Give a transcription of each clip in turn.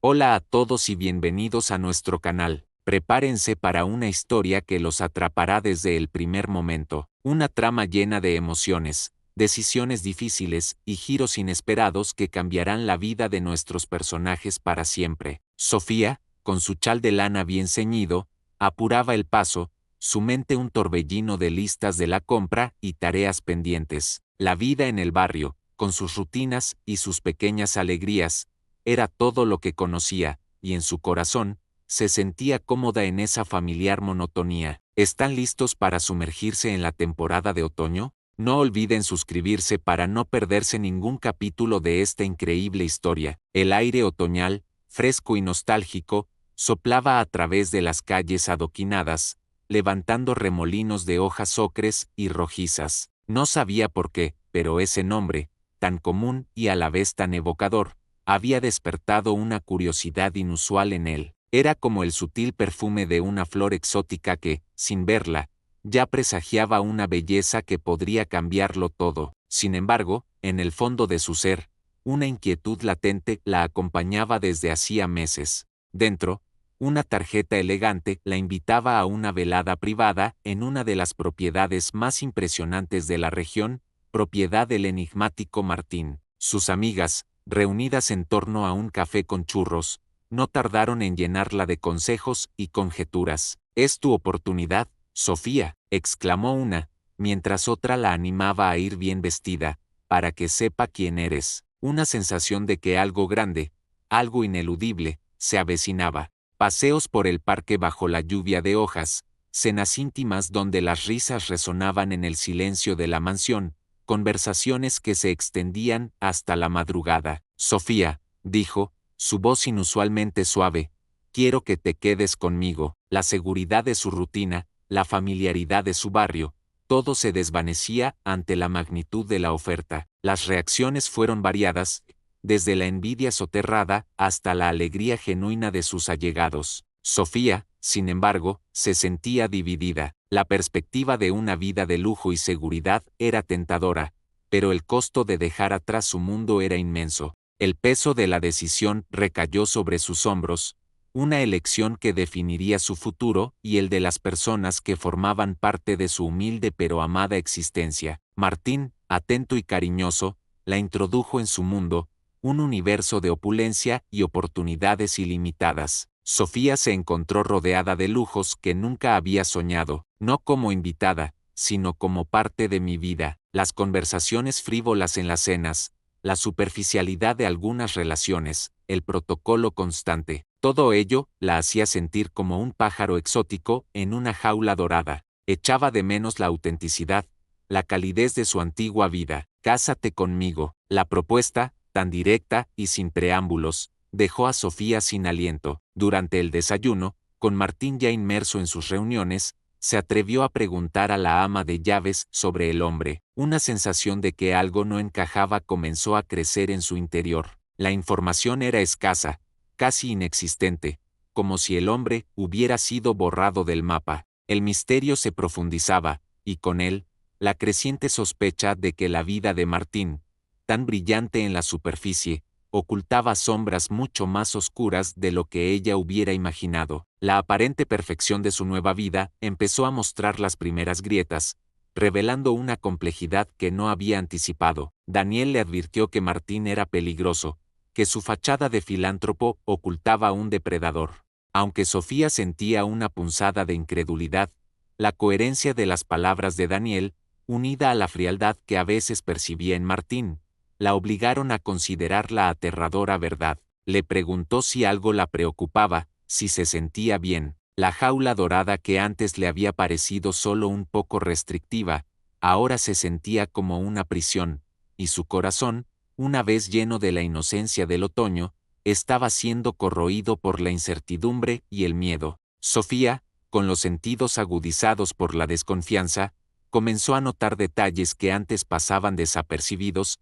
Hola a todos y bienvenidos a nuestro canal. Prepárense para una historia que los atrapará desde el primer momento, una trama llena de emociones, decisiones difíciles y giros inesperados que cambiarán la vida de nuestros personajes para siempre. Sofía, con su chal de lana bien ceñido, apuraba el paso, su mente un torbellino de listas de la compra y tareas pendientes. La vida en el barrio, con sus rutinas y sus pequeñas alegrías, era todo lo que conocía, y en su corazón, se sentía cómoda en esa familiar monotonía. ¿Están listos para sumergirse en la temporada de otoño? No olviden suscribirse para no perderse ningún capítulo de esta increíble historia. El aire otoñal, fresco y nostálgico, soplaba a través de las calles adoquinadas, levantando remolinos de hojas ocres y rojizas. No sabía por qué, pero ese nombre, tan común y a la vez tan evocador, había despertado una curiosidad inusual en él. Era como el sutil perfume de una flor exótica que, sin verla, ya presagiaba una belleza que podría cambiarlo todo. Sin embargo, en el fondo de su ser, una inquietud latente la acompañaba desde hacía meses. Dentro, una tarjeta elegante la invitaba a una velada privada en una de las propiedades más impresionantes de la región, propiedad del enigmático Martín. Sus amigas, reunidas en torno a un café con churros, no tardaron en llenarla de consejos y conjeturas. «Es tu oportunidad, Sofía», exclamó una, mientras otra la animaba a ir bien vestida, para que sepa quién eres. Una sensación de que algo grande, algo ineludible, se avecinaba. Paseos por el parque bajo la lluvia de hojas, cenas íntimas donde las risas resonaban en el silencio de la mansión, conversaciones que se extendían hasta la madrugada. «Sofía», dijo, su voz inusualmente suave, «quiero que te quedes conmigo». La seguridad de su rutina, la familiaridad de su barrio, todo se desvanecía ante la magnitud de la oferta. Las reacciones fueron variadas, desde la envidia soterrada hasta la alegría genuina de sus allegados. Sofía, sin embargo, se sentía dividida. La perspectiva de una vida de lujo y seguridad era tentadora, pero el costo de dejar atrás su mundo era inmenso. El peso de la decisión recayó sobre sus hombros, una elección que definiría su futuro y el de las personas que formaban parte de su humilde pero amada existencia. Martín, atento y cariñoso, la introdujo en su mundo, un universo de opulencia y oportunidades ilimitadas. Sofía se encontró rodeada de lujos que nunca había soñado, no como invitada, sino como parte de mi vida. Las conversaciones frívolas en las cenas, la superficialidad de algunas relaciones, el protocolo constante, todo ello la hacía sentir como un pájaro exótico en una jaula dorada. Echaba de menos la autenticidad, la calidez de su antigua vida. «Cásate conmigo». La propuesta, tan directa y sin preámbulos, dejó a Sofía sin aliento. Durante el desayuno, con Martín ya inmerso en sus reuniones, se atrevió a preguntar a la ama de llaves sobre el hombre. Una sensación de que algo no encajaba comenzó a crecer en su interior. La información era escasa, casi inexistente, como si el hombre hubiera sido borrado del mapa. El misterio se profundizaba, y con él, la creciente sospecha de que la vida de Martín, tan brillante en la superficie, ocultaba sombras mucho más oscuras de lo que ella hubiera imaginado. La aparente perfección de su nueva vida empezó a mostrar las primeras grietas, revelando una complejidad que no había anticipado. Daniel le advirtió que Martín era peligroso, que su fachada de filántropo ocultaba a un depredador. Aunque Sofía sentía una punzada de incredulidad, la coherencia de las palabras de Daniel, unida a la frialdad que a veces percibía en Martín, la obligaron a considerar la aterradora verdad. Le preguntó si algo la preocupaba, si se sentía bien. La jaula dorada que antes le había parecido solo un poco restrictiva, ahora se sentía como una prisión, y su corazón, una vez lleno de la inocencia del otoño, estaba siendo corroído por la incertidumbre y el miedo. Sofía, con los sentidos agudizados por la desconfianza, comenzó a notar detalles que antes pasaban desapercibidos: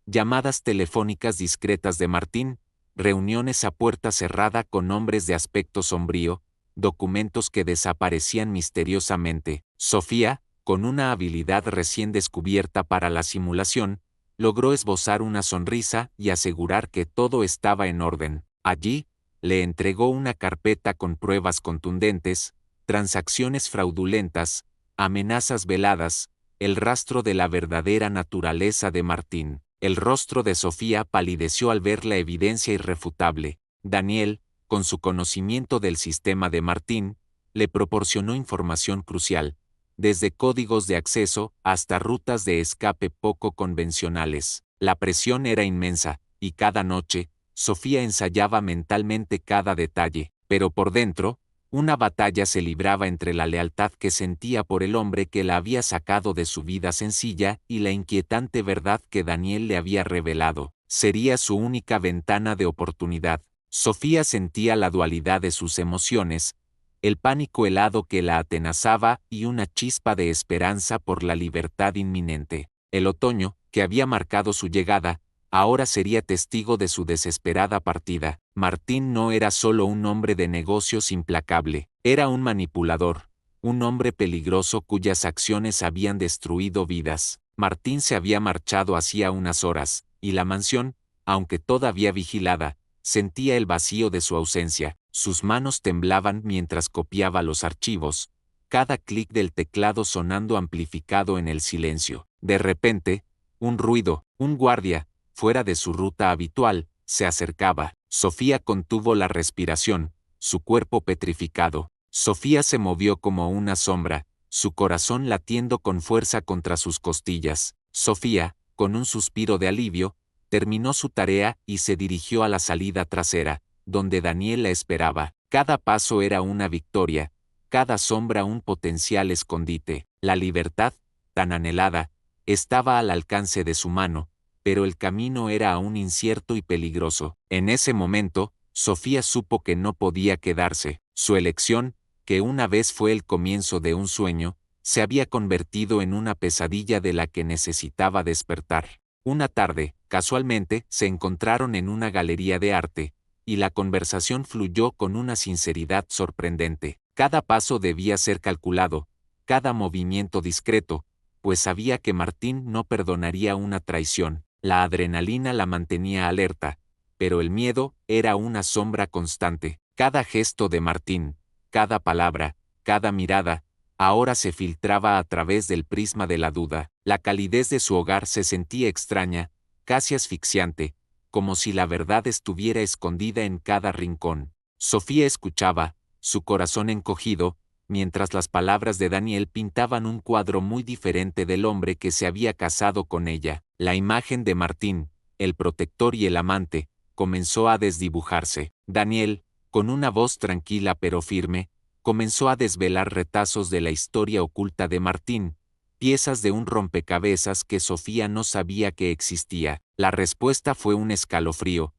llamadas telefónicas discretas de Martín, reuniones a puerta cerrada con hombres de aspecto sombrío, documentos que desaparecían misteriosamente. Sofía, con una habilidad recién descubierta para la simulación, logró esbozar una sonrisa y asegurar que todo estaba en orden. Allí, Le entregó una carpeta con pruebas contundentes, transacciones fraudulentas, amenazas veladas, el rastro de la verdadera naturaleza de Martín. El rostro de Sofía palideció al ver la evidencia irrefutable. Daniel, con su conocimiento del sistema de Martín, le proporcionó información crucial, desde códigos de acceso hasta rutas de escape poco convencionales. La presión era inmensa, y cada noche, Sofía ensayaba mentalmente cada detalle, pero por dentro, una batalla se libraba entre la lealtad que sentía por el hombre que la había sacado de su vida sencilla y la inquietante verdad que Daniel le había revelado. Sería su única ventana de oportunidad. Sofía sentía la dualidad de sus emociones, el pánico helado que la atenazaba y una chispa de esperanza por la libertad inminente. El otoño, que había marcado su llegada, ahora sería testigo de su desesperada partida. Martín no era solo un hombre de negocios implacable, era un manipulador, un hombre peligroso cuyas acciones habían destruido vidas. Martín se había marchado hacía unas horas, y la mansión, aunque todavía vigilada, sentía el vacío de su ausencia. Sus manos temblaban mientras copiaba los archivos, cada clic del teclado sonando amplificado en el silencio. De repente, un ruido, un guardia, fuera de su ruta habitual, se acercaba. Sofía contuvo la respiración, su cuerpo petrificado. Sofía se movió como una sombra, su corazón latiendo con fuerza contra sus costillas. Sofía, con un suspiro de alivio, terminó su tarea y se dirigió a la salida trasera, donde Daniel la esperaba. Cada paso era una victoria, cada sombra un potencial escondite. La libertad, tan anhelada, estaba al alcance de su mano, pero el camino era aún incierto y peligroso. En ese momento, Sofía supo que no podía quedarse. Su elección, que una vez fue el comienzo de un sueño, se había convertido en una pesadilla de la que necesitaba despertar. Una tarde, casualmente, se encontraron en una galería de arte, y la conversación fluyó con una sinceridad sorprendente. Cada paso debía ser calculado, cada movimiento discreto, pues sabía que Martín no perdonaría una traición. La adrenalina la mantenía alerta, pero el miedo era una sombra constante. Cada gesto de Martín, cada palabra, cada mirada, ahora se filtraba a través del prisma de la duda. La calidez de su hogar se sentía extraña, casi asfixiante, como si la verdad estuviera escondida en cada rincón. Sofía escuchaba, su corazón encogido, mientras las palabras de Daniel pintaban un cuadro muy diferente del hombre que se había casado con ella. La imagen de Martín, el protector y el amante, comenzó a desdibujarse. Daniel, con una voz tranquila pero firme, comenzó a desvelar retazos de la historia oculta de Martín, piezas de un rompecabezas que Sofía no sabía que existía. La respuesta fue un escalofrío.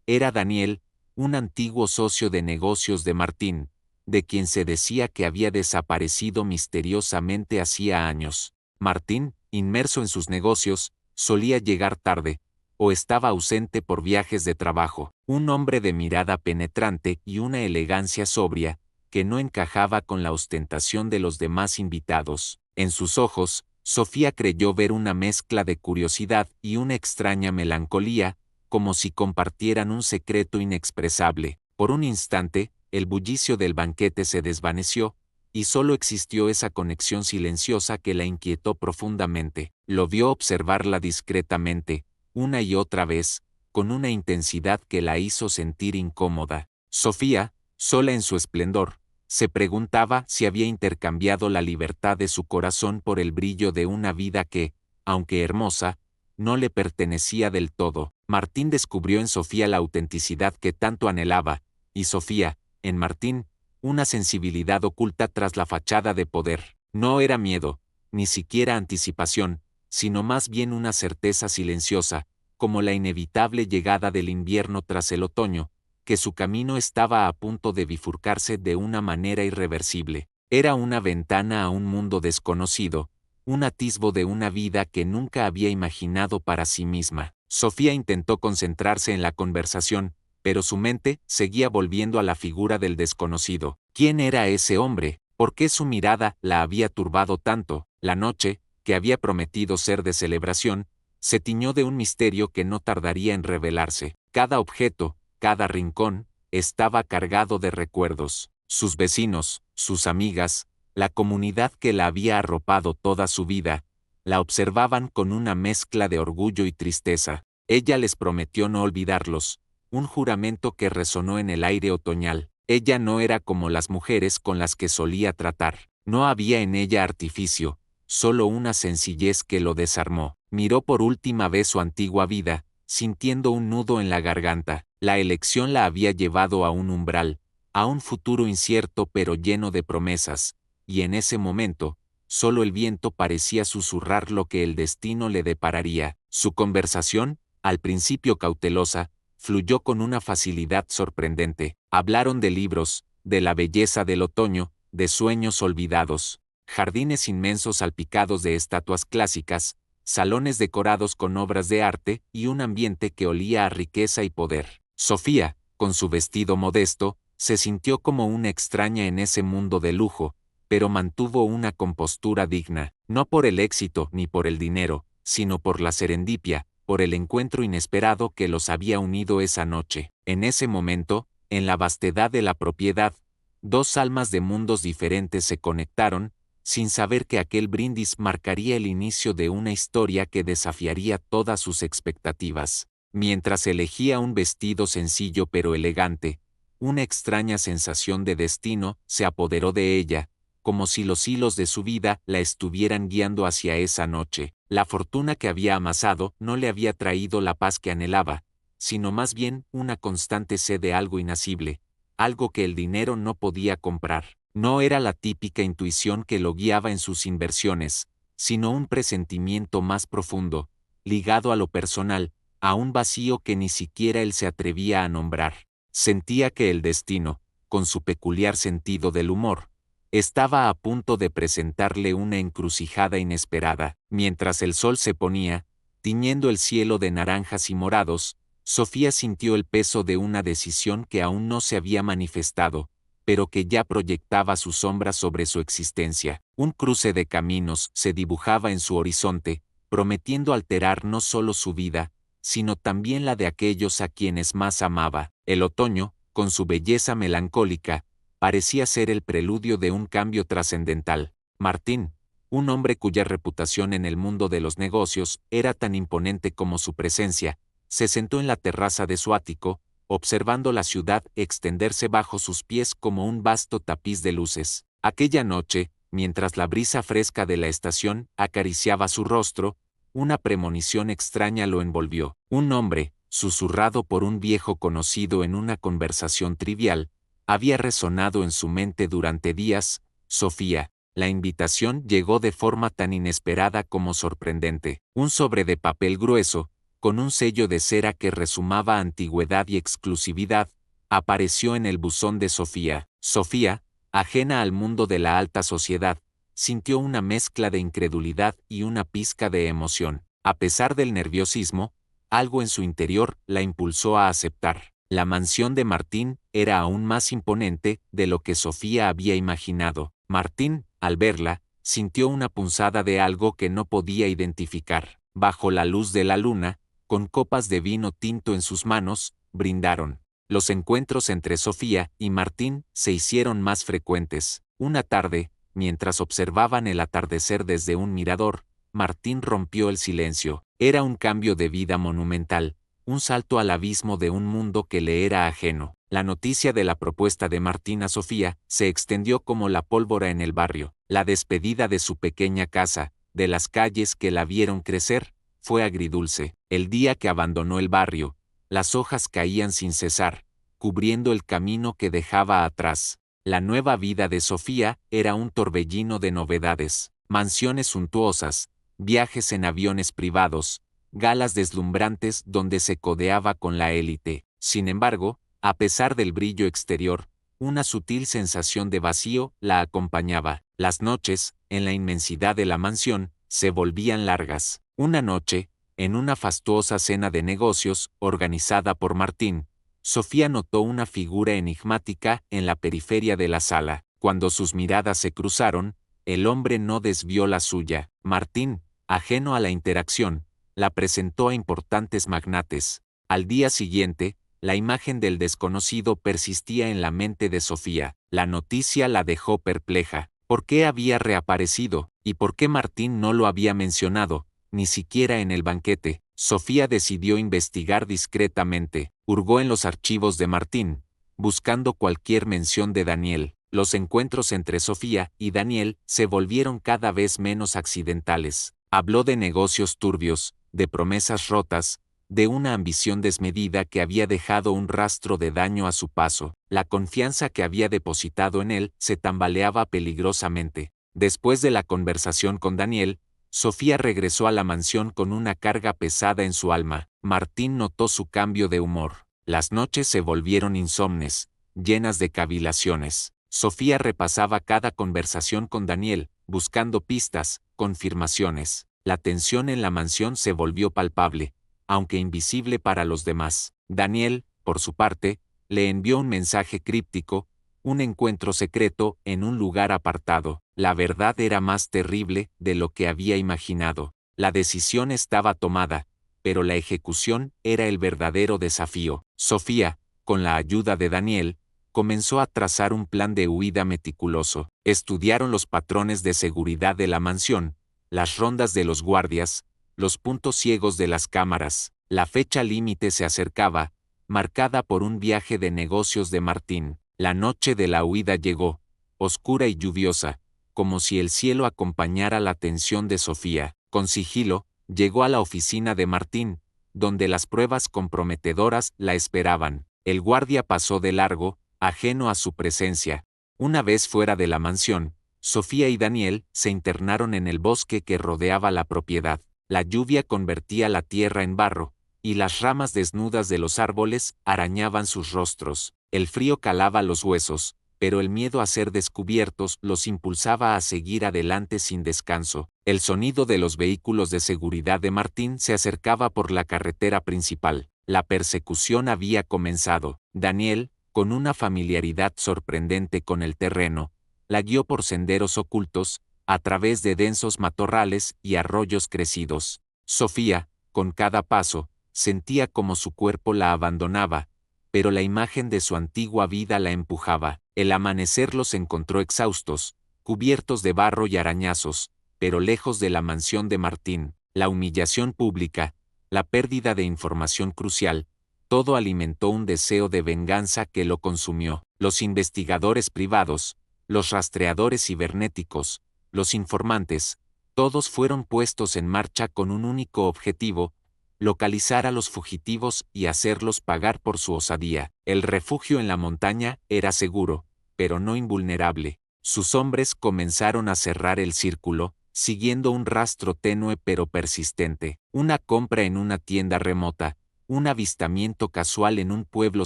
Era Daniel, un antiguo socio de negocios de Martín, de quien se decía que había desaparecido misteriosamente hacía años. Martín, inmerso en sus negocios, solía llegar tarde, o estaba ausente por viajes de trabajo. Un hombre de mirada penetrante y una elegancia sobria, que no encajaba con la ostentación de los demás invitados. En sus ojos, Sofía creyó ver una mezcla de curiosidad y una extraña melancolía, como si compartieran un secreto inexpresable. Por un instante, el bullicio del banquete se desvaneció, y solo existió esa conexión silenciosa que la inquietó profundamente. Lo vio observarla discretamente, una y otra vez, con una intensidad que la hizo sentir incómoda. Sofía, sola en su esplendor, se preguntaba si había intercambiado la libertad de su corazón por el brillo de una vida que, aunque hermosa, no le pertenecía del todo. Martín descubrió en Sofía la autenticidad que tanto anhelaba, y Sofía, en Martín, una sensibilidad oculta tras la fachada de poder. No era miedo, ni siquiera anticipación, sino más bien una certeza silenciosa, como la inevitable llegada del invierno tras el otoño, que su camino estaba a punto de bifurcarse de una manera irreversible. Era una ventana a un mundo desconocido, un atisbo de una vida que nunca había imaginado para sí misma. Sofía intentó concentrarse en la conversación, pero su mente seguía volviendo a la figura del desconocido. ¿Quién era ese hombre? ¿Por qué su mirada la había turbado tanto? La noche, que había prometido ser de celebración, se tiñó de un misterio que no tardaría en revelarse. Cada objeto, cada rincón, estaba cargado de recuerdos. Sus vecinos, sus amigas, la comunidad que la había arropado toda su vida, la observaban con una mezcla de orgullo y tristeza. Ella les prometió no olvidarlos, un juramento que resonó en el aire otoñal. Ella no era como las mujeres con las que solía tratar. No había en ella artificio, solo una sencillez que lo desarmó. Miró por última vez su antigua vida, sintiendo un nudo en la garganta. La elección la había llevado a un umbral, a un futuro incierto pero lleno de promesas, y en ese momento, solo el viento parecía susurrar lo que el destino le depararía. Su conversación, al principio cautelosa, fluyó con una facilidad sorprendente. Hablaron de libros, de la belleza del otoño, de sueños olvidados, jardines inmensos salpicados de estatuas clásicas, salones decorados con obras de arte y un ambiente que olía a riqueza y poder. Sofía, con su vestido modesto, se sintió como una extraña en ese mundo de lujo, pero mantuvo una compostura digna, no por el éxito ni por el dinero, sino por la serendipia, por el encuentro inesperado que los había unido esa noche. En ese momento, en la vastedad de la propiedad, dos almas de mundos diferentes se conectaron, sin saber que aquel brindis marcaría el inicio de una historia que desafiaría todas sus expectativas. Mientras elegía un vestido sencillo pero elegante, una extraña sensación de destino se apoderó de ella, como si los hilos de su vida la estuvieran guiando hacia esa noche. La fortuna que había amasado no le había traído la paz que anhelaba, sino más bien una constante sed de algo inacible, algo que el dinero no podía comprar. No era la típica intuición que lo guiaba en sus inversiones, sino un presentimiento más profundo, ligado a lo personal, a un vacío que ni siquiera él se atrevía a nombrar. Sentía que el destino, con su peculiar sentido del humor, estaba a punto de presentarle una encrucijada inesperada. Mientras el sol se ponía, tiñendo el cielo de naranjas y morados, Sofía sintió el peso de una decisión que aún no se había manifestado, pero que ya proyectaba su sombra sobre su existencia. Un cruce de caminos se dibujaba en su horizonte, prometiendo alterar no solo su vida, sino también la de aquellos a quienes más amaba. El otoño, con su belleza melancólica, parecía ser el preludio de un cambio trascendental. Martín, un hombre cuya reputación en el mundo de los negocios era tan imponente como su presencia, se sentó en la terraza de su ático, observando la ciudad extenderse bajo sus pies como un vasto tapiz de luces. Aquella noche, mientras la brisa fresca de la estación acariciaba su rostro, una premonición extraña lo envolvió. Un nombre, susurrado por un viejo conocido en una conversación trivial, había resonado en su mente durante días: Sofía. La invitación llegó de forma tan inesperada como sorprendente. Un sobre de papel grueso, con un sello de cera que rezumaba antigüedad y exclusividad, apareció en el buzón de Sofía. Sofía, ajena al mundo de la alta sociedad, sintió una mezcla de incredulidad y una pizca de emoción. A pesar del nerviosismo, algo en su interior la impulsó a aceptar. La mansión de Martín era aún más imponente de lo que Sofía había imaginado. Martín, al verla, sintió una punzada de algo que no podía identificar. Bajo la luz de la luna, con copas de vino tinto en sus manos, brindaron. Los encuentros entre Sofía y Martín se hicieron más frecuentes. Una tarde, mientras observaban el atardecer desde un mirador, Martín rompió el silencio. Era un cambio de vida monumental, un salto al abismo de un mundo que le era ajeno. La noticia de la propuesta de Martín a Sofía se extendió como la pólvora en el barrio. La despedida de su pequeña casa, de las calles que la vieron crecer, fue agridulce. El día que abandonó el barrio, las hojas caían sin cesar, cubriendo el camino que dejaba atrás. La nueva vida de Sofía era un torbellino de novedades: mansiones suntuosas, viajes en aviones privados, galas deslumbrantes donde se codeaba con la élite. Sin embargo, a pesar del brillo exterior, una sutil sensación de vacío la acompañaba. Las noches, en la inmensidad de la mansión, se volvían largas. Una noche, en una fastuosa cena de negocios, organizada por Martín, Sofía notó una figura enigmática en la periferia de la sala. Cuando sus miradas se cruzaron, el hombre no desvió la suya. Martín, ajeno a la interacción, la presentó a importantes magnates. Al día siguiente, La imagen del desconocido persistía en la mente de Sofía. La noticia la dejó perpleja. ¿Por qué había reaparecido? ¿Y por qué Martín no lo había mencionado, ni siquiera en el banquete? Sofía decidió investigar discretamente. Hurgó en los archivos de Martín, buscando cualquier mención de Daniel. Los encuentros entre Sofía y Daniel se volvieron cada vez menos accidentales. Habló de negocios turbios, de promesas rotas, de una ambición desmedida que había dejado un rastro de daño a su paso. La confianza que había depositado en él se tambaleaba peligrosamente. Después de la conversación con Daniel, Sofía regresó a la mansión con una carga pesada en su alma. Martín notó su cambio de humor. Las noches se volvieron insomnes, llenas de cavilaciones. Sofía repasaba cada conversación con Daniel, buscando pistas, confirmaciones. La tensión en la mansión se volvió palpable, aunque invisible para los demás. Daniel, por su parte, le envió un mensaje críptico, un encuentro secreto en un lugar apartado. La verdad era más terrible de lo que había imaginado. La decisión estaba tomada, pero la ejecución era el verdadero desafío. Sofía, con la ayuda de Daniel, comenzó a trazar un plan de huida meticuloso. Estudiaron los patrones de seguridad de la mansión, las rondas de los guardias, los puntos ciegos de las cámaras. La fecha límite se acercaba, marcada por un viaje de negocios de Martín. La noche de la huida llegó, oscura y lluviosa, como si el cielo acompañara la tensión de Sofía. Con sigilo, llegó a la oficina de Martín, donde las pruebas comprometedoras la esperaban. El guardia pasó de largo, ajeno a su presencia. Una vez fuera de la mansión, Sofía y Daniel se internaron en el bosque que rodeaba la propiedad. La lluvia convertía la tierra en barro, y las ramas desnudas de los árboles arañaban sus rostros. El frío calaba los huesos, pero el miedo a ser descubiertos los impulsaba a seguir adelante sin descanso. El sonido de los vehículos de seguridad de Martín se acercaba por la carretera principal. La persecución había comenzado. Daniel, con una familiaridad sorprendente con el terreno, la guió por senderos ocultos, a través de densos matorrales y arroyos crecidos. Sofía, con cada paso, sentía como su cuerpo la abandonaba, pero la imagen de su antigua vida la empujaba. El amanecer los encontró exhaustos, cubiertos de barro y arañazos, pero lejos de la mansión de Martín. La humillación pública, la pérdida de información crucial, todo alimentó un deseo de venganza que lo consumió. Los investigadores privados, los rastreadores cibernéticos, los informantes, todos fueron puestos en marcha con un único objetivo: localizar a los fugitivos y hacerlos pagar por su osadía. El refugio en la montaña era seguro, pero no invulnerable. Sus hombres comenzaron a cerrar el círculo, siguiendo un rastro tenue pero persistente. Una compra en una tienda remota, un avistamiento casual en un pueblo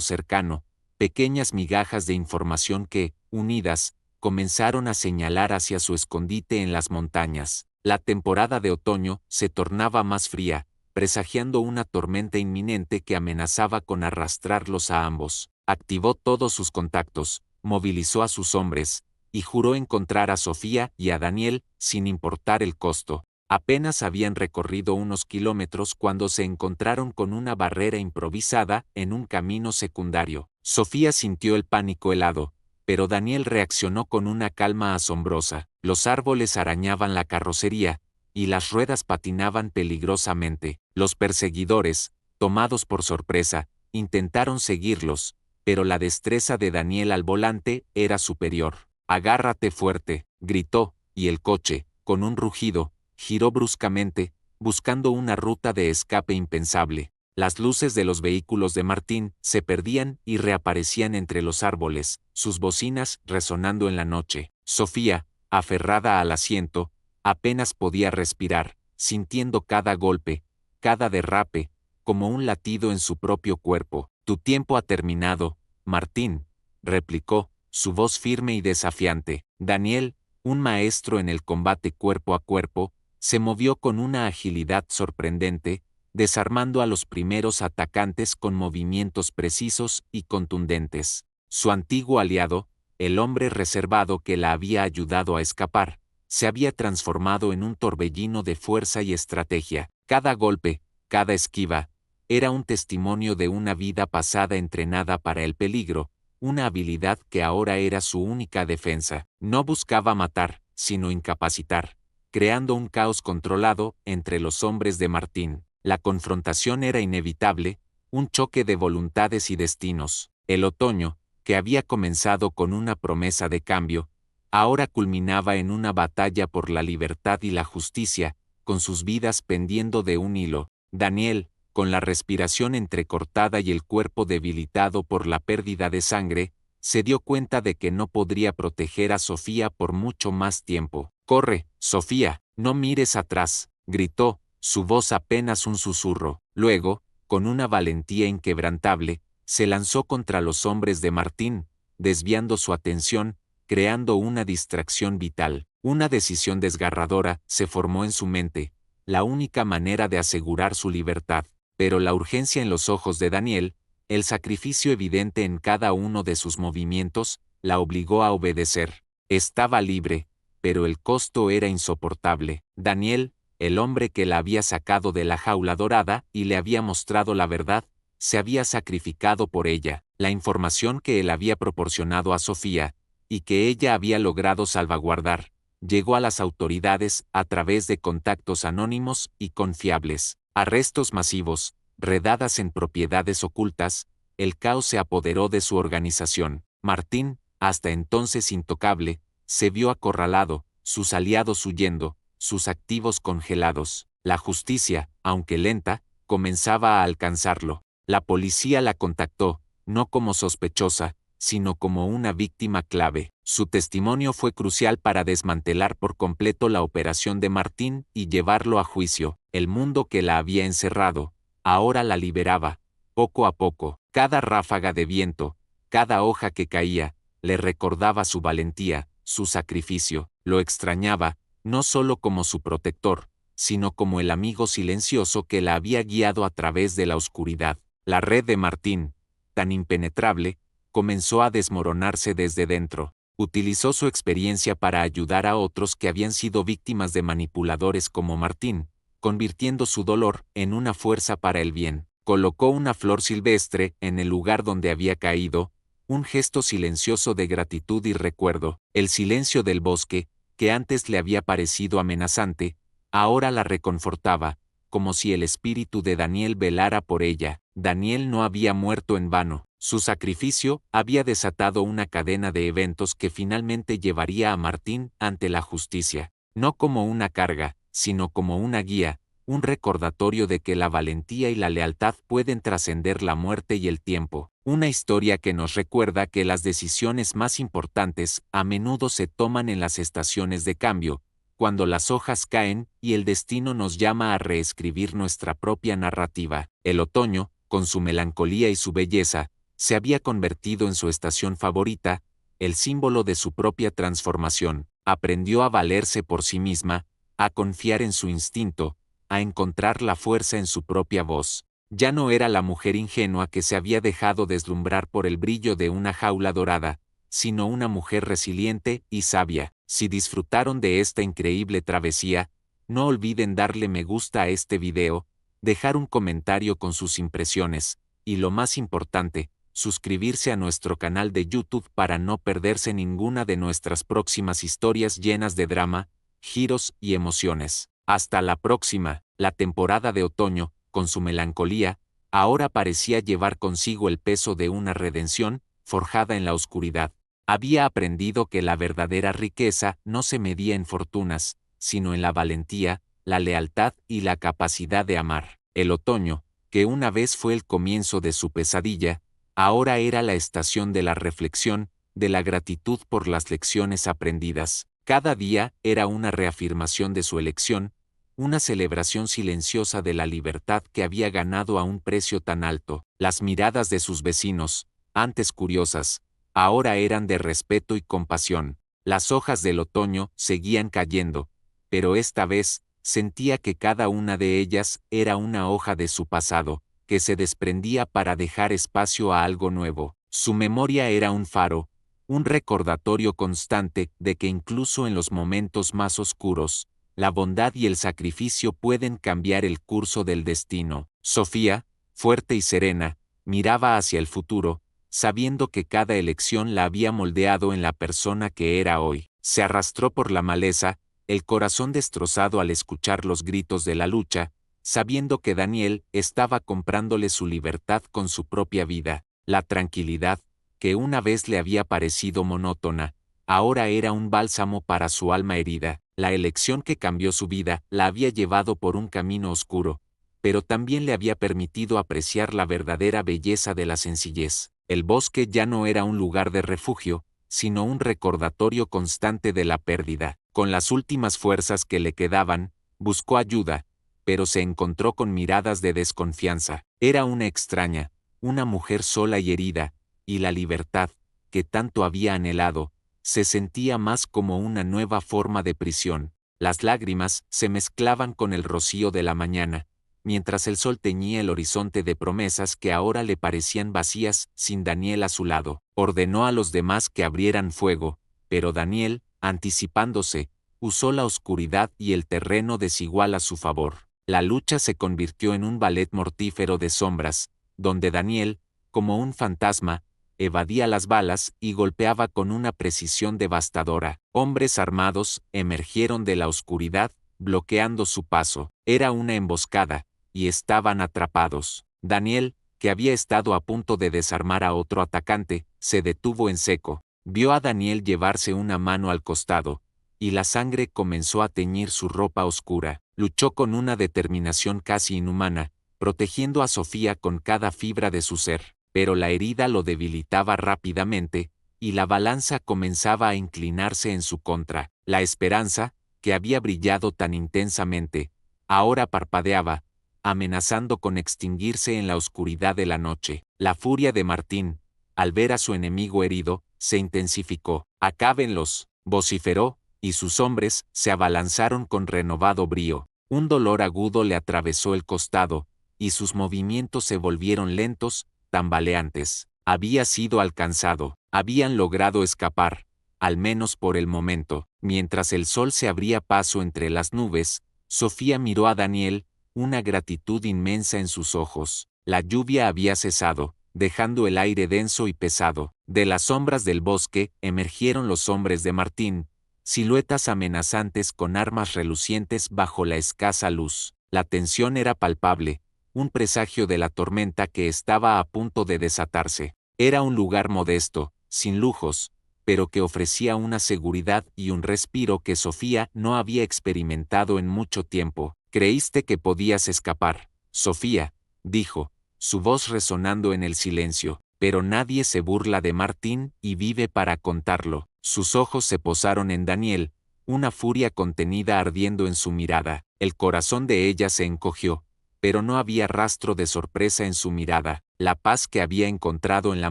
cercano, pequeñas migajas de información que, unidas, comenzaron a señalar hacia su escondite en las montañas. La temporada de otoño se tornaba más fría, presagiando una tormenta inminente que amenazaba con arrastrarlos a ambos. Activó todos sus contactos, movilizó a sus hombres, y juró encontrar a Sofía y a Daniel, sin importar el costo. Apenas habían recorrido unos kilómetros cuando se encontraron con una barrera improvisada en un camino secundario. Sofía sintió el pánico helado, pero Daniel reaccionó con una calma asombrosa. Los árboles arañaban la carrocería, y las ruedas patinaban peligrosamente. Los perseguidores, tomados por sorpresa, intentaron seguirlos, pero la destreza de Daniel al volante era superior. «Agárrate fuerte», gritó, y el coche, con un rugido, giró bruscamente, buscando una ruta de escape impensable. Las luces de los vehículos de Martín se perdían y reaparecían entre los árboles, sus bocinas resonando en la noche. Sofía, aferrada al asiento, apenas podía respirar, sintiendo cada golpe, cada derrape, como un latido en su propio cuerpo. «Tu tiempo ha terminado, Martín», replicó, su voz firme y desafiante. Daniel, un maestro en el combate cuerpo a cuerpo, se movió con una agilidad sorprendente, desarmando a los primeros atacantes con movimientos precisos y contundentes. Su antiguo aliado, el hombre reservado que la había ayudado a escapar, se había transformado en un torbellino de fuerza y estrategia. Cada golpe, cada esquiva, era un testimonio de una vida pasada entrenada para el peligro, una habilidad que ahora era su única defensa. No buscaba matar, sino incapacitar, creando un caos controlado entre los hombres de Martín. La confrontación era inevitable, un choque de voluntades y destinos. El otoño, que había comenzado con una promesa de cambio, ahora culminaba en una batalla por la libertad y la justicia, con sus vidas pendiendo de un hilo. Daniel, con la respiración entrecortada y el cuerpo debilitado por la pérdida de sangre, se dio cuenta de que no podría proteger a Sofía por mucho más tiempo. «Corre, Sofía, no mires atrás», gritó, su voz apenas un susurro. Luego, con una valentía inquebrantable, se lanzó contra los hombres de Martín, desviando su atención, creando una distracción vital. Una decisión desgarradora se formó en su mente, la única manera de asegurar su libertad. Pero la urgencia en los ojos de Daniel, el sacrificio evidente en cada uno de sus movimientos, la obligó a obedecer. Estaba libre, pero el costo era insoportable. Daniel, el hombre que la había sacado de la jaula dorada y le había mostrado la verdad, se había sacrificado por ella. La información que él había proporcionado a Sofía, y que ella había logrado salvaguardar, llegó a las autoridades a través de contactos anónimos y confiables. Arrestos masivos, redadas en propiedades ocultas, el caos se apoderó de su organización. Martín, hasta entonces intocable, se vio acorralado, sus aliados huyendo, sus activos congelados. La justicia, aunque lenta, comenzaba a alcanzarlo. La policía la contactó, no como sospechosa, sino como una víctima clave. Su testimonio fue crucial para desmantelar por completo la operación de Martín y llevarlo a juicio. El mundo que la había encerrado, ahora la liberaba, poco a poco. Cada ráfaga de viento, cada hoja que caía, le recordaba su valentía, su sacrificio. Lo extrañaba, no solo como su protector, sino como el amigo silencioso que la había guiado a través de la oscuridad. La red de Martín, tan impenetrable, comenzó a desmoronarse desde dentro. Utilizó su experiencia para ayudar a otros que habían sido víctimas de manipuladores como Martín, convirtiendo su dolor en una fuerza para el bien. Colocó una flor silvestre en el lugar donde había caído, un gesto silencioso de gratitud y recuerdo. El silencio del bosque, que antes le había parecido amenazante, ahora la reconfortaba, como si el espíritu de Daniel velara por ella. Daniel no había muerto en vano. Su sacrificio había desatado una cadena de eventos que finalmente llevaría a Martín ante la justicia, no como una carga, sino como una guía, un recordatorio de que la valentía y la lealtad pueden trascender la muerte y el tiempo. Una historia que nos recuerda que las decisiones más importantes a menudo se toman en las estaciones de cambio, cuando las hojas caen y el destino nos llama a reescribir nuestra propia narrativa. El otoño, con su melancolía y su belleza, se había convertido en su estación favorita, el símbolo de su propia transformación. Aprendió a valerse por sí misma, a confiar en su instinto, a encontrar la fuerza en su propia voz. Ya no era la mujer ingenua que se había dejado deslumbrar por el brillo de una jaula dorada, sino una mujer resiliente y sabia. Si disfrutaron de esta increíble travesía, no olviden darle me gusta a este video, dejar un comentario con sus impresiones, y lo más importante, suscribirse a nuestro canal de YouTube para no perderse ninguna de nuestras próximas historias llenas de drama, giros y emociones. Hasta la próxima. La temporada de otoño, con su melancolía, ahora parecía llevar consigo el peso de una redención, forjada en la oscuridad. Había aprendido que la verdadera riqueza no se medía en fortunas, sino en la valentía, la lealtad y la capacidad de amar. El otoño, que una vez fue el comienzo de su pesadilla, ahora era la estación de la reflexión, de la gratitud por las lecciones aprendidas. Cada día era una reafirmación de su elección, una celebración silenciosa de la libertad que había ganado a un precio tan alto. Las miradas de sus vecinos, antes curiosas, ahora eran de respeto y compasión. Las hojas del otoño seguían cayendo, pero esta vez, sentía que cada una de ellas era una hoja de su pasado, que se desprendía para dejar espacio a algo nuevo. Su memoria era un faro, un recordatorio constante de que incluso en los momentos más oscuros, la bondad y el sacrificio pueden cambiar el curso del destino. Sofía, fuerte y serena, miraba hacia el futuro, sabiendo que cada elección la había moldeado en la persona que era hoy. Se arrastró por la maleza, el corazón destrozado al escuchar los gritos de la lucha, sabiendo que Daniel estaba comprándole su libertad con su propia vida. La tranquilidad, que una vez le había parecido monótona, ahora era un bálsamo para su alma herida. La elección que cambió su vida la había llevado por un camino oscuro, pero también le había permitido apreciar la verdadera belleza de la sencillez. El bosque ya no era un lugar de refugio, sino un recordatorio constante de la pérdida. Con las últimas fuerzas que le quedaban, buscó ayuda, pero se encontró con miradas de desconfianza. Era una extraña, una mujer sola y herida, y la libertad, que tanto había anhelado, se sentía más como una nueva forma de prisión. Las lágrimas se mezclaban con el rocío de la mañana, mientras el sol teñía el horizonte de promesas que ahora le parecían vacías sin Daniel a su lado. Ordenó a los demás que abrieran fuego, pero Daniel, anticipándose, usó la oscuridad y el terreno desigual a su favor. La lucha se convirtió en un ballet mortífero de sombras, donde Daniel, como un fantasma, evadía las balas y golpeaba con una precisión devastadora. Hombres armados emergieron de la oscuridad, bloqueando su paso. Era una emboscada, y estaban atrapados. Daniel, que había estado a punto de desarmar a otro atacante, se detuvo en seco. Vio a Daniel llevarse una mano al costado, y la sangre comenzó a teñir su ropa oscura. Luchó con una determinación casi inhumana, protegiendo a Sofía con cada fibra de su ser, pero la herida lo debilitaba rápidamente, y la balanza comenzaba a inclinarse en su contra. La esperanza, que había brillado tan intensamente, ahora parpadeaba, amenazando con extinguirse en la oscuridad de la noche. La furia de Martín, al ver a su enemigo herido, se intensificó. «Acábenlos», vociferó, y sus hombres se abalanzaron con renovado brío. Un dolor agudo le atravesó el costado, y sus movimientos se volvieron lentos, tambaleantes. Había sido alcanzado. Habían logrado escapar, al menos por el momento. Mientras el sol se abría paso entre las nubes, Sofía miró a Daniel, una gratitud inmensa en sus ojos. La lluvia había cesado, dejando el aire denso y pesado. De las sombras del bosque emergieron los hombres de Martín, siluetas amenazantes con armas relucientes bajo la escasa luz. La tensión era palpable, un presagio de la tormenta que estaba a punto de desatarse. Era un lugar modesto, sin lujos, pero que ofrecía una seguridad y un respiro que Sofía no había experimentado en mucho tiempo. «Creíste que podías escapar, Sofía», dijo, su voz resonando en el silencio, «pero nadie se burla de Martín y vive para contarlo». Sus ojos se posaron en Daniel, una furia contenida ardiendo en su mirada. El corazón de ella se encogió, pero no había rastro de sorpresa en su mirada. La paz que había encontrado en la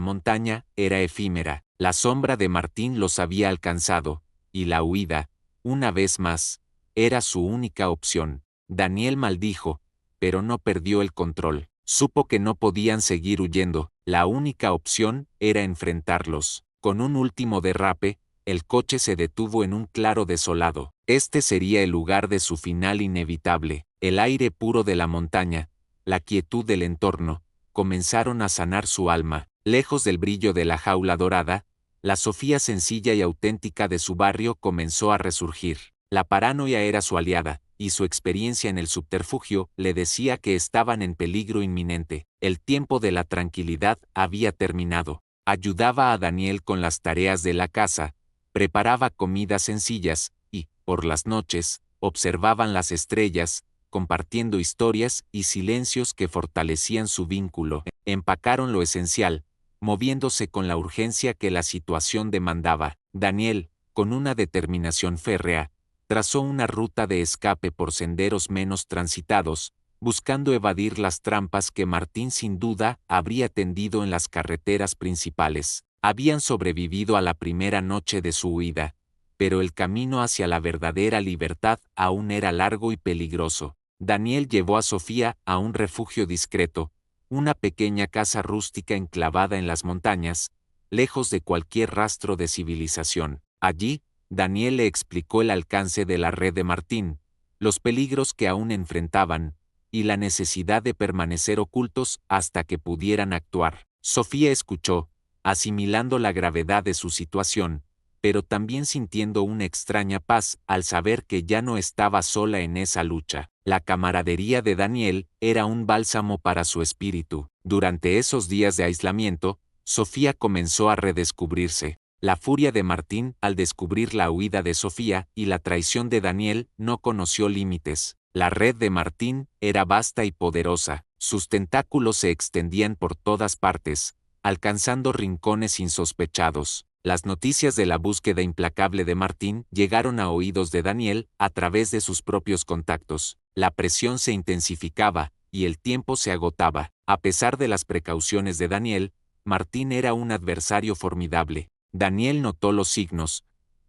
montaña era efímera. La sombra de Martín los había alcanzado, y la huida, una vez más, era su única opción. Daniel maldijo, pero no perdió el control. Supo que no podían seguir huyendo, la única opción era enfrentarlos. Con un último derrape, el coche se detuvo en un claro desolado. Este sería el lugar de su final inevitable. El aire puro de la montaña, la quietud del entorno, comenzaron a sanar su alma. Lejos del brillo de la jaula dorada, la Sofía sencilla y auténtica de su barrio comenzó a resurgir. La paranoia era su aliada, y su experiencia en el subterfugio le decía que estaban en peligro inminente. El tiempo de la tranquilidad había terminado. Ayudaba a Daniel con las tareas de la casa, preparaba comidas sencillas, y, por las noches, observaban las estrellas, compartiendo historias y silencios que fortalecían su vínculo. Empacaron lo esencial, moviéndose con la urgencia que la situación demandaba. Daniel, con una determinación férrea, trazó una ruta de escape por senderos menos transitados, buscando evadir las trampas que Martín sin duda habría tendido en las carreteras principales. Habían sobrevivido a la primera noche de su huida, pero el camino hacia la verdadera libertad aún era largo y peligroso. Daniel llevó a Sofía a un refugio discreto, una pequeña casa rústica enclavada en las montañas, lejos de cualquier rastro de civilización. Allí, Daniel le explicó el alcance de la red de Martín, los peligros que aún enfrentaban, y la necesidad de permanecer ocultos hasta que pudieran actuar. Sofía escuchó, asimilando la gravedad de su situación, pero también sintiendo una extraña paz al saber que ya no estaba sola en esa lucha. La camaradería de Daniel era un bálsamo para su espíritu. Durante esos días de aislamiento, Sofía comenzó a redescubrirse. La furia de Martín al descubrir la huida de Sofía y la traición de Daniel no conoció límites. La red de Martín era vasta y poderosa, sus tentáculos se extendían por todas partes, alcanzando rincones insospechados. Las noticias de la búsqueda implacable de Martín llegaron a oídos de Daniel a través de sus propios contactos. La presión se intensificaba, y el tiempo se agotaba. A pesar de las precauciones de Daniel, Martín era un adversario formidable. Daniel notó los signos: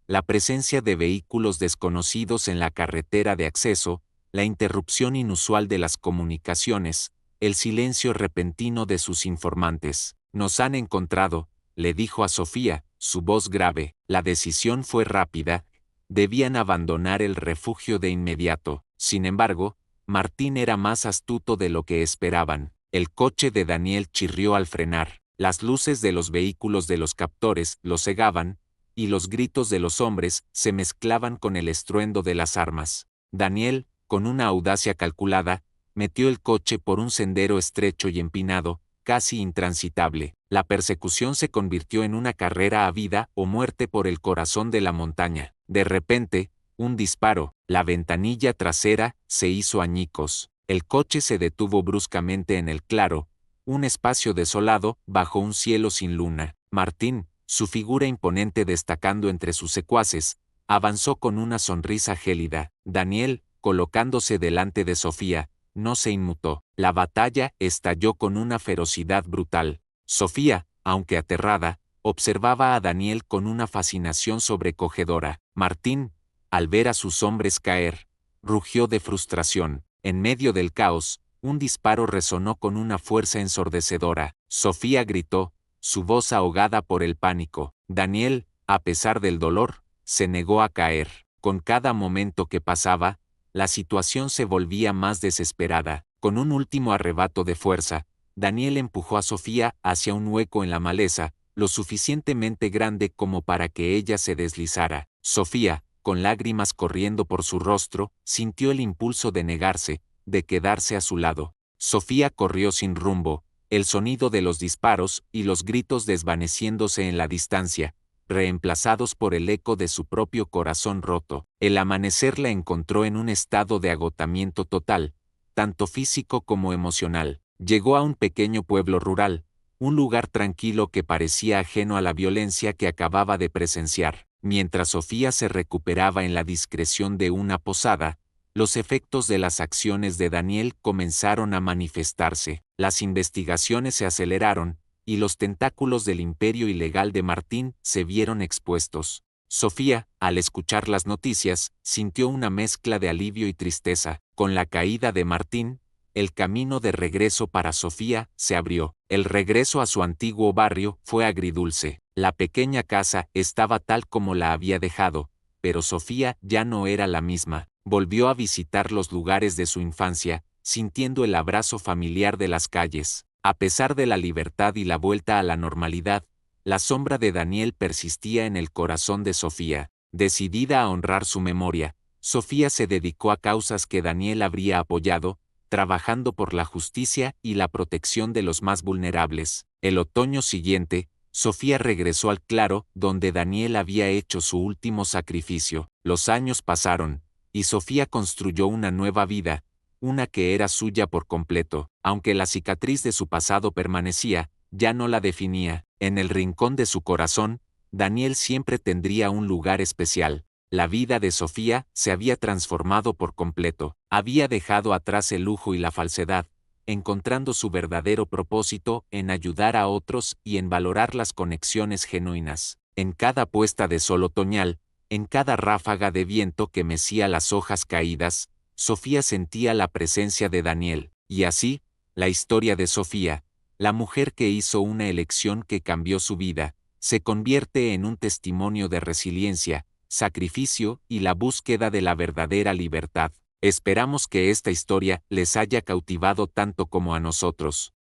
la presencia de vehículos desconocidos en la carretera de acceso, la interrupción inusual de las comunicaciones, el silencio repentino de sus informantes. «Nos han encontrado», le dijo a Sofía, su voz grave. La decisión fue rápida, debían abandonar el refugio de inmediato. Sin embargo, Martín era más astuto de lo que esperaban. El coche de Daniel chirrió al frenar, las luces de los vehículos de los captores lo cegaban, y los gritos de los hombres se mezclaban con el estruendo de las armas. Daniel, con una audacia calculada, metió el coche por un sendero estrecho y empinado, casi intransitable. La persecución se convirtió en una carrera a vida o muerte por el corazón de la montaña. De repente, un disparo, la ventanilla trasera se hizo añicos. El coche se detuvo bruscamente en el claro, un espacio desolado bajo un cielo sin luna. Martín, su figura imponente destacando entre sus secuaces, avanzó con una sonrisa gélida. Daniel, colocándose delante de Sofía, no se inmutó. La batalla estalló con una ferocidad brutal. Sofía, aunque aterrada, observaba a Daniel con una fascinación sobrecogedora. Martín, al ver a sus hombres caer, rugió de frustración. En medio del caos, un disparo resonó con una fuerza ensordecedora. Sofía gritó, su voz ahogada por el pánico. Daniel, a pesar del dolor, se negó a caer. Con cada momento que pasaba, la situación se volvía más desesperada. Con un último arrebato de fuerza, Daniel empujó a Sofía hacia un hueco en la maleza, lo suficientemente grande como para que ella se deslizara. Sofía, con lágrimas corriendo por su rostro, sintió el impulso de negarse, de quedarse a su lado. Sofía corrió sin rumbo, el sonido de los disparos y los gritos desvaneciéndose en la distancia, reemplazados por el eco de su propio corazón roto. El amanecer la encontró en un estado de agotamiento total, tanto físico como emocional. Llegó a un pequeño pueblo rural, un lugar tranquilo que parecía ajeno a la violencia que acababa de presenciar. Mientras Sofía se recuperaba en la discreción de una posada, los efectos de las acciones de Daniel comenzaron a manifestarse. Las investigaciones se aceleraron, y los tentáculos del imperio ilegal de Martín se vieron expuestos. Sofía, al escuchar las noticias, sintió una mezcla de alivio y tristeza. Con la caída de Martín, el camino de regreso para Sofía se abrió. El regreso a su antiguo barrio fue agridulce. La pequeña casa estaba tal como la había dejado, pero Sofía ya no era la misma. Volvió a visitar los lugares de su infancia, sintiendo el abrazo familiar de las calles. A pesar de la libertad y la vuelta a la normalidad, la sombra de Daniel persistía en el corazón de Sofía. Decidida a honrar su memoria, Sofía se dedicó a causas que Daniel habría apoyado, trabajando por la justicia y la protección de los más vulnerables. El otoño siguiente, Sofía regresó al claro donde Daniel había hecho su último sacrificio. Los años pasaron, y Sofía construyó una nueva vida, una que era suya por completo. Aunque la cicatriz de su pasado permanecía, ya no la definía. En el rincón de su corazón, Daniel siempre tendría un lugar especial. La vida de Sofía se había transformado por completo. Había dejado atrás el lujo y la falsedad, encontrando su verdadero propósito en ayudar a otros y en valorar las conexiones genuinas. En cada puesta de sol otoñal, en cada ráfaga de viento que mecía las hojas caídas, Sofía sentía la presencia de Daniel. Y así, la historia de Sofía, la mujer que hizo una elección que cambió su vida, se convierte en un testimonio de resiliencia, sacrificio y la búsqueda de la verdadera libertad. Esperamos que esta historia les haya cautivado tanto como a nosotros.